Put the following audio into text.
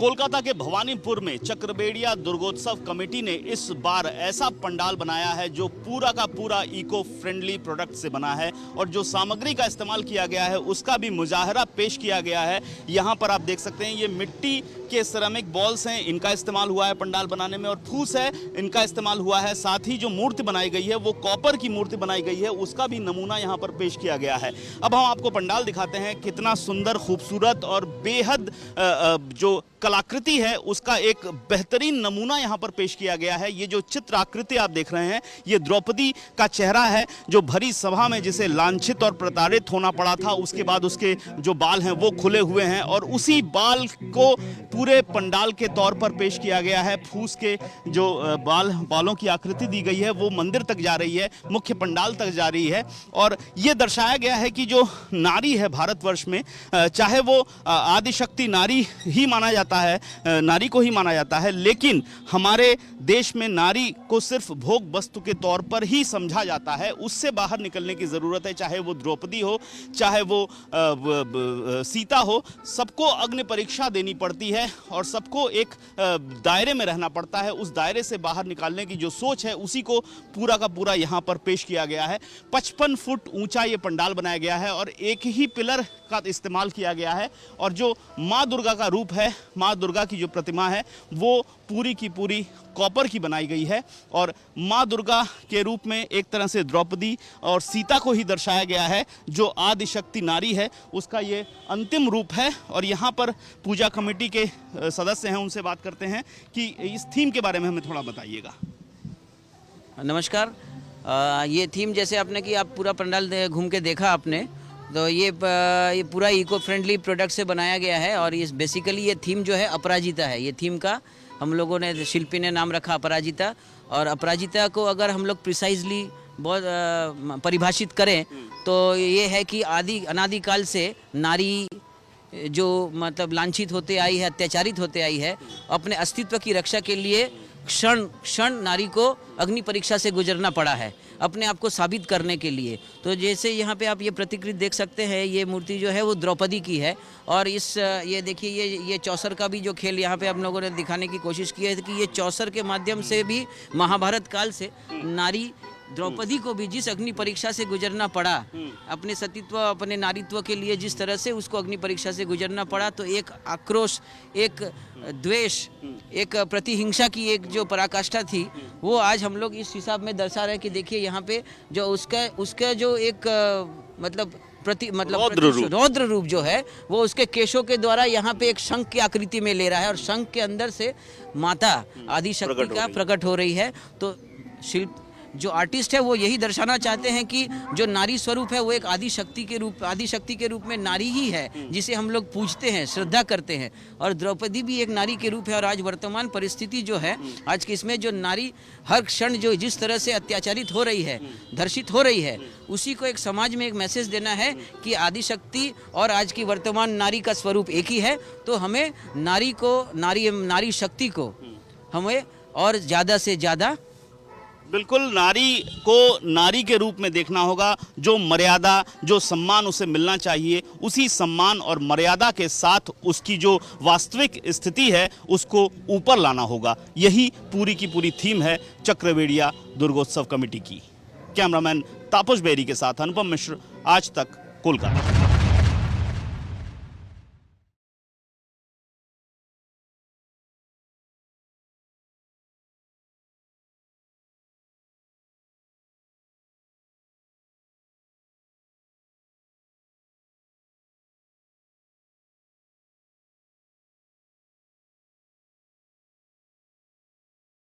कोलकाता के भवानीपुर में चक्रबेड़िया दुर्गोत्सव कमेटी ने इस बार ऐसा पंडाल बनाया है जो पूरा का पूरा इको फ्रेंडली प्रोडक्ट से बना है और जो सामग्री का इस्तेमाल किया गया है उसका भी मुजाहरा पेश किया गया है। यहाँ पर आप देख सकते हैं ये मिट्टी के सिरेमिक बॉल्स हैं, इनका इस्तेमाल हुआ है पंडाल बनाने में, और फूस है, इनका इस्तेमाल हुआ है। साथ ही जो मूर्ति बनाई गई है वो कॉपर की मूर्ति बनाई गई है, उसका भी नमूना यहाँ पर पेश किया गया है। अब हम आपको पंडाल दिखाते हैं, कितना सुंदर, खूबसूरत और बेहद जो कलाकृति है उसका एक बेहतरीन नमूना यहाँ पर पेश किया गया है। ये जो चित्र आकृति आप देख रहे हैं ये द्रौपदी का चेहरा है, जो भरी सभा में जिसे लांछित और प्रताड़ित होना पड़ा था, उसके बाद उसके जो बाल हैं वो खुले हुए हैं और उसी बाल को पूरे पंडाल के तौर पर पेश किया गया है। फूस के जो बालों की आकृति दी गई है वो मंदिर तक जा रही है, मुख्य पंडाल तक जा रही है और ये दर्शाया गया है कि जो नारी है भारतवर्ष में, चाहे वो आदिशक्ति नारी ही माना जाता है, नारी को ही माना जाता है, लेकिन हमारे देश में नारी को सिर्फ भोग वस्तु के तौर पर ही समझा जाता है। उससे बाहर निकलने की ज़रूरत है, चाहे वो द्रौपदी हो, चाहे वो सीता हो, सबको अग्नि परीक्षा देनी पड़ती है और सबको एक दायरे में रहना पड़ता है। उस दायरे से बाहर निकालने की जो सोच है उसी को पूरा का पूरा यहाँ पर पेश किया गया है। 55 फुट ऊंचा ये पंडाल बनाया गया है और एक ही पिलर का इस्तेमाल किया गया है और जो माँ दुर्गा का रूप है, माँ दुर्गा की जो प्रतिमा है वो पूरी की पूरी कॉपर की बनाई गई है और माँ दुर्गा के रूप में एक तरह से द्रौपदी और सीता को ही दर्शाया गया है। जो आदिशक्ति नारी है उसका ये अंतिम रूप है और यहाँ पर पूजा कमेटी के सदस्य हैं, उनसे बात करते हैं कि इस थीम के बारे में हमें थोड़ा बताइएगा। नमस्कार। ये थीम जैसे आपने कि आप पूरा पंडाल घूम के देखा आपने, तो ये पूरा इको फ्रेंडली प्रोडक्ट से बनाया गया है और इस बेसिकली ये थीम जो है अपराजिता है। ये थीम का हम लोगों ने, शिल्पी ने नाम रखा अपराजिता, और अपराजिता को अगर हम लोग प्रिसाइजली बहुत परिभाषित करें तो ये है कि अनादिकाल से नारी जो मतलब लांछित होते आई है, अत्याचारित होते आई है, अपने अस्तित्व की रक्षा के लिए क्षण क्षण नारी को अग्नि परीक्षा से गुजरना पड़ा है अपने आप को साबित करने के लिए। तो जैसे यहाँ पे आप ये प्रतिकृति देख सकते हैं, ये मूर्ति जो है वो द्रौपदी की है और ये देखिए ये चौसर का भी जो खेल यहाँ पे हम लोगों ने दिखाने की कोशिश की है कि ये चौसर के माध्यम से भी महाभारत काल से नारी द्रौपदी को भी जिस अग्नि परीक्षा से गुजरना पड़ा, अपने सतीत्व, अपने नारीत्व के लिए जिस तरह से उसको अग्नि परीक्षा से गुजरना पड़ा, तो एक आक्रोश, एक द्वेष, एक प्रतिहिंसा की एक जो पराकाष्ठा थी वो आज हम लोग इस हिसाब में दर्शा रहे हैं कि देखिए यहाँ पे जो उसका जो एक रौद्र रूप जो है वो उसके केशों के द्वारा यहाँ पे एक शंख की आकृति में ले रहा है और शंख के अंदर से माता आदिशक्ति का प्रकट हो रही है। तो शिल्प जो आर्टिस्ट है वो यही दर्शाना चाहते हैं कि जो नारी स्वरूप है वो एक आदिशक्ति के रूप में नारी ही है जिसे हम लोग पूजते हैं, श्रद्धा करते हैं, और द्रौपदी भी एक नारी के रूप है। और आज वर्तमान परिस्थिति जो है आज की, इसमें जो नारी हर क्षण जो जिस तरह से अत्याचारित हो रही है, धर्षित हो रही है, उसी को एक समाज में एक मैसेज देना है कि आदिशक्ति और आज की वर्तमान नारी का स्वरूप एक ही है। तो हमें नारी शक्ति को हमें और ज़्यादा से ज़्यादा बिल्कुल नारी को नारी के रूप में देखना होगा। जो मर्यादा, जो सम्मान उसे मिलना चाहिए, उसी सम्मान और मर्यादा के साथ उसकी जो वास्तविक स्थिति है उसको ऊपर लाना होगा। यही पूरी की पूरी थीम है चक्रबेड़िया दुर्गोत्सव कमेटी की। कैमरामैन तापस बेरी के साथ अनुपम मिश्र, आज तक, कोलकाता।